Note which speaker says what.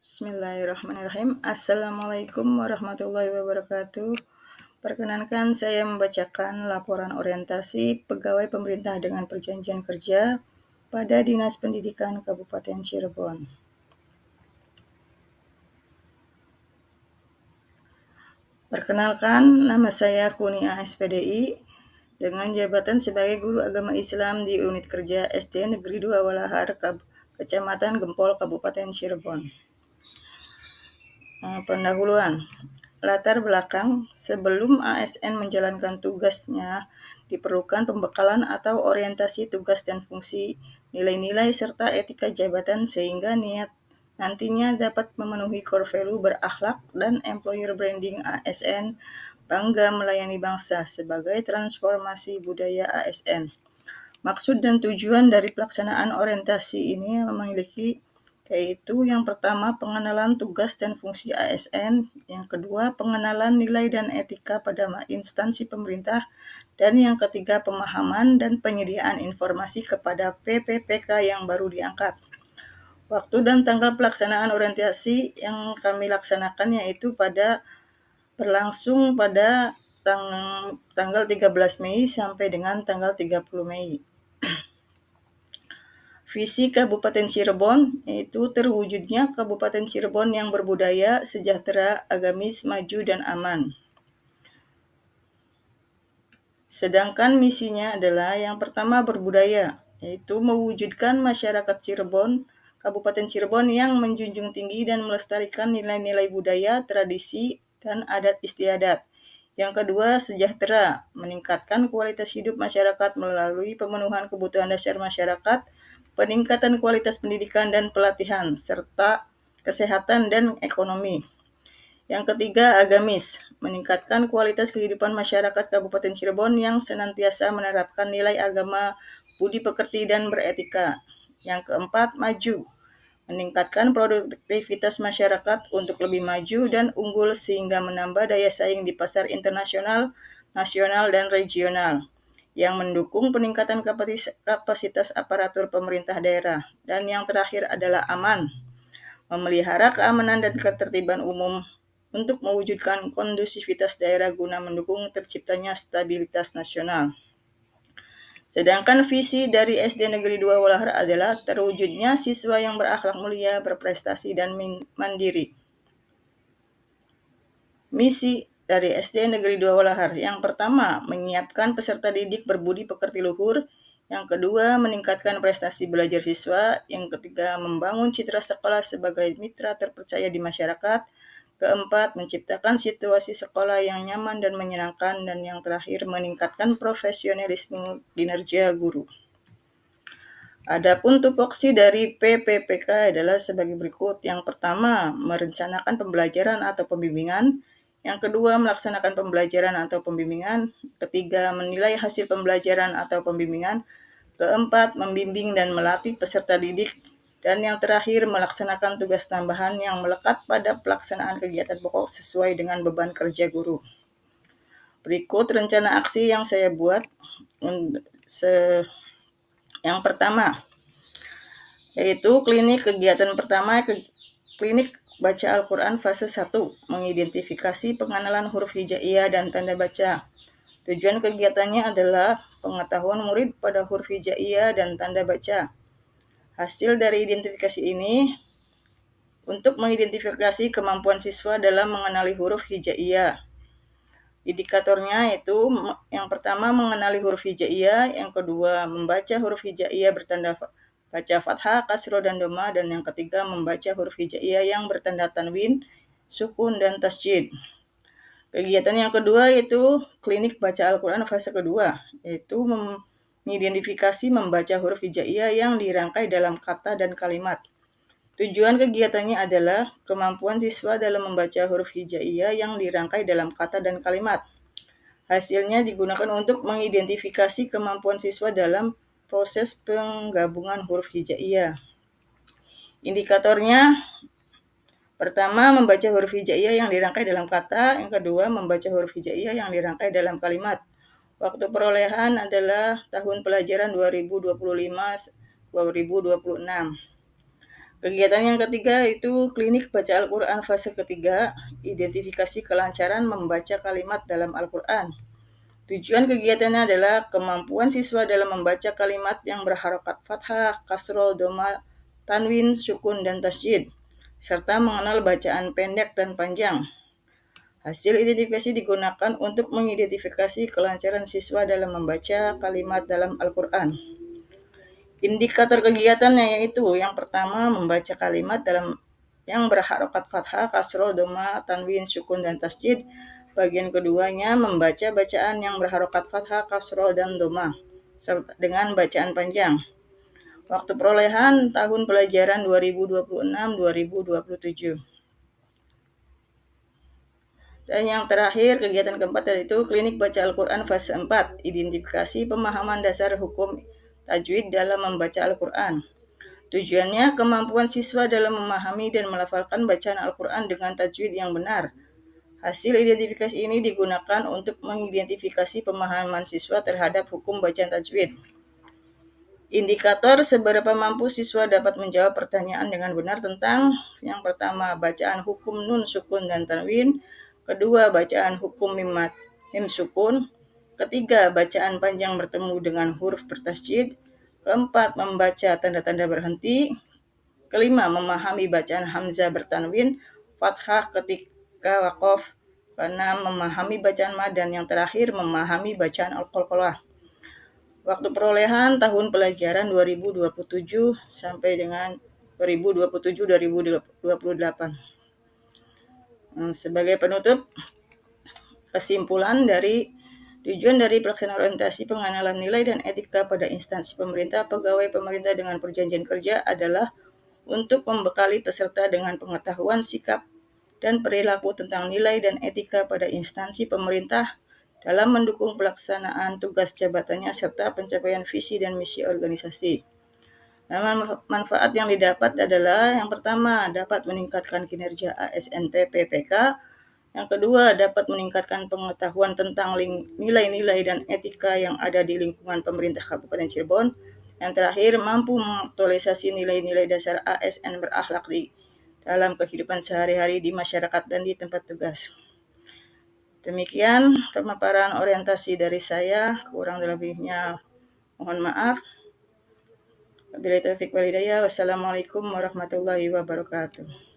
Speaker 1: Bismillahirrahmanirrahim. Assalamualaikum warahmatullahi wabarakatuh. Perkenankan saya membacakan laporan orientasi pegawai pemerintah dengan perjanjian kerja pada Dinas Pendidikan Kabupaten Cirebon. Perkenalkan, nama saya Kunia SPDI dengan jabatan sebagai guru agama Islam di unit kerja SD Negeri 2 Walahar, Kecamatan Gempol, Kabupaten Cirebon. Pendahuluan. Latar belakang, sebelum ASN menjalankan tugasnya, diperlukan pembekalan atau orientasi tugas dan fungsi, nilai-nilai serta etika jabatan sehingga nantinya dapat memenuhi core value berakhlak dan employer branding ASN, bangga melayani bangsa sebagai transformasi budaya ASN. Maksud dan tujuan dari pelaksanaan orientasi ini memiliki yaitu yang pertama pengenalan tugas dan fungsi ASN, yang kedua pengenalan nilai dan etika pada instansi pemerintah, dan yang ketiga pemahaman dan penyediaan informasi kepada PPPK yang baru diangkat. Waktu dan tanggal pelaksanaan orientasi yang kami laksanakan yaitu berlangsung pada tanggal 13 Mei sampai dengan tanggal 30 Mei. Visi Kabupaten Cirebon yaitu terwujudnya Kabupaten Cirebon yang berbudaya, sejahtera, agamis, maju, dan aman. Sedangkan misinya adalah yang pertama berbudaya, yaitu mewujudkan masyarakat Cirebon, Kabupaten Cirebon yang menjunjung tinggi dan melestarikan nilai-nilai budaya, tradisi, dan adat istiadat. Yang kedua, sejahtera, meningkatkan kualitas hidup masyarakat melalui pemenuhan kebutuhan dasar masyarakat, peningkatan kualitas pendidikan dan pelatihan, serta kesehatan dan ekonomi. Yang ketiga, agamis, meningkatkan kualitas kehidupan masyarakat Kabupaten Cirebon yang senantiasa menerapkan nilai agama, budi pekerti, dan beretika. Yang keempat, maju, meningkatkan produktivitas masyarakat untuk lebih maju dan unggul sehingga menambah daya saing di pasar internasional, nasional, dan regional, yang mendukung peningkatan kapasitas aparatur pemerintah daerah. Dan yang terakhir adalah aman, memelihara keamanan dan ketertiban umum untuk mewujudkan kondusivitas daerah guna mendukung terciptanya stabilitas nasional. Sedangkan visi dari SD Negeri 2 Walahar adalah terwujudnya siswa yang berakhlak mulia, berprestasi, dan mandiri. Misi dari SD Negeri 2 Walahar. Yang pertama, menyiapkan peserta didik berbudi pekerti luhur. Yang kedua, meningkatkan prestasi belajar siswa. Yang ketiga, membangun citra sekolah sebagai mitra terpercaya di masyarakat. Keempat, menciptakan situasi sekolah yang nyaman dan menyenangkan. Dan yang terakhir, meningkatkan profesionalisme kinerja guru. Adapun tupoksi dari PPPK adalah sebagai berikut. Yang pertama, merencanakan pembelajaran atau pembimbingan. Yang kedua, melaksanakan pembelajaran atau pembimbingan. Ketiga, menilai hasil pembelajaran atau pembimbingan. Keempat, membimbing dan melatih peserta didik. Dan yang terakhir, melaksanakan tugas tambahan yang melekat pada pelaksanaan kegiatan pokok sesuai dengan beban kerja guru. Berikut rencana aksi yang saya buat. Yang pertama, yaitu kegiatan pertama, klinik baca Al-Quran fase 1, mengidentifikasi pengenalan huruf hijaiyah dan tanda baca. Tujuan kegiatannya adalah pengetahuan murid pada huruf hijaiyah dan tanda baca. Hasil dari identifikasi ini untuk mengidentifikasi kemampuan siswa dalam mengenali huruf hijaiyah. Indikatornya yaitu yang pertama mengenali huruf hijaiyah, yang kedua membaca huruf hijaiyah bertanda baca fathah, kasroh, dan dhamma, dan yang ketiga membaca huruf hijaiyah yang bertanda tanwin, sukun, dan tasjid. Kegiatan yang kedua yaitu klinik baca Al-Quran fase kedua, yaitu mengidentifikasi membaca huruf hijaiyah yang dirangkai dalam kata dan kalimat. Tujuan kegiatannya adalah kemampuan siswa dalam membaca huruf hijaiyah yang dirangkai dalam kata dan kalimat. Hasilnya digunakan untuk mengidentifikasi kemampuan siswa dalam proses penggabungan huruf hijaiyah. Indikatornya pertama, membaca huruf hijaiyah yang dirangkai dalam kata. Yang kedua, membaca huruf hijaiyah yang dirangkai dalam kalimat. Waktu perolehan adalah tahun pelajaran 2025-2026. Kegiatan yang ketiga itu klinik baca Al-Quran fase ketiga, identifikasi kelancaran membaca kalimat dalam Al-Quran. Tujuan kegiatannya adalah kemampuan siswa dalam membaca kalimat yang berharokat fathah, kasroh, doma, tanwin, sukun, dan tasjid, serta mengenal bacaan pendek dan panjang. Hasil identifikasi digunakan untuk mengidentifikasi kelancaran siswa dalam membaca kalimat dalam Al-Quran. Indikator kegiatannya yaitu yang pertama membaca kalimat dalam yang berharokat fathah, kasroh, doma, tanwin, sukun, dan tasjid. Bagian keduanya membaca bacaan yang berharokat fathah, kasroh, dan doma dengan bacaan panjang. Waktu perolehan tahun pelajaran 2026-2027. Dan yang terakhir, kegiatan keempat yaitu klinik baca Al-Quran fase 4, identifikasi pemahaman dasar hukum tajwid dalam membaca Al-Quran. Tujuannya, kemampuan siswa dalam memahami dan melafalkan bacaan Al-Quran dengan tajwid yang benar. Hasil identifikasi ini digunakan untuk mengidentifikasi pemahaman siswa terhadap hukum bacaan tajwid. Indikator seberapa mampu siswa dapat menjawab pertanyaan dengan benar tentang yang pertama, bacaan hukum nun, sukun, dan tanwin. Kedua, bacaan hukum mim sukun. Ketiga, bacaan panjang bertemu dengan huruf bertasjid. Keempat, membaca tanda-tanda berhenti. Kelima, memahami bacaan hamzah bertanwin, fathah ketika waqaf. Keenam, memahami bacaan mad, dan yang terakhir, memahami bacaan al-qalqalah. Waktu perolehan tahun pelajaran 2027 sampai dengan 2027-2028. Sebagai penutup, kesimpulan dari tujuan dari pelaksanaan orientasi pengenalan nilai dan etika pada instansi pemerintah, pegawai pemerintah dengan perjanjian kerja adalah untuk membekali peserta dengan pengetahuan sikap dan perilaku tentang nilai dan etika pada instansi pemerintah dalam mendukung pelaksanaan tugas jabatannya serta pencapaian visi dan misi organisasi. Manfaat yang didapat adalah yang pertama, dapat meningkatkan kinerja ASNP PPK. Yang kedua, dapat meningkatkan pengetahuan tentang nilai-nilai dan etika yang ada di lingkungan pemerintah Kabupaten Cirebon. Yang terakhir, mampu mengaktualisasi nilai-nilai dasar ASN berakhlak di dalam kehidupan sehari-hari di masyarakat dan di tempat tugas. Demikian pemaparan orientasi dari saya, kurang lebihnya mohon maaf. Wabillahi taufiq wal hidayah. Wassalamualaikum warahmatullahi wabarakatuh.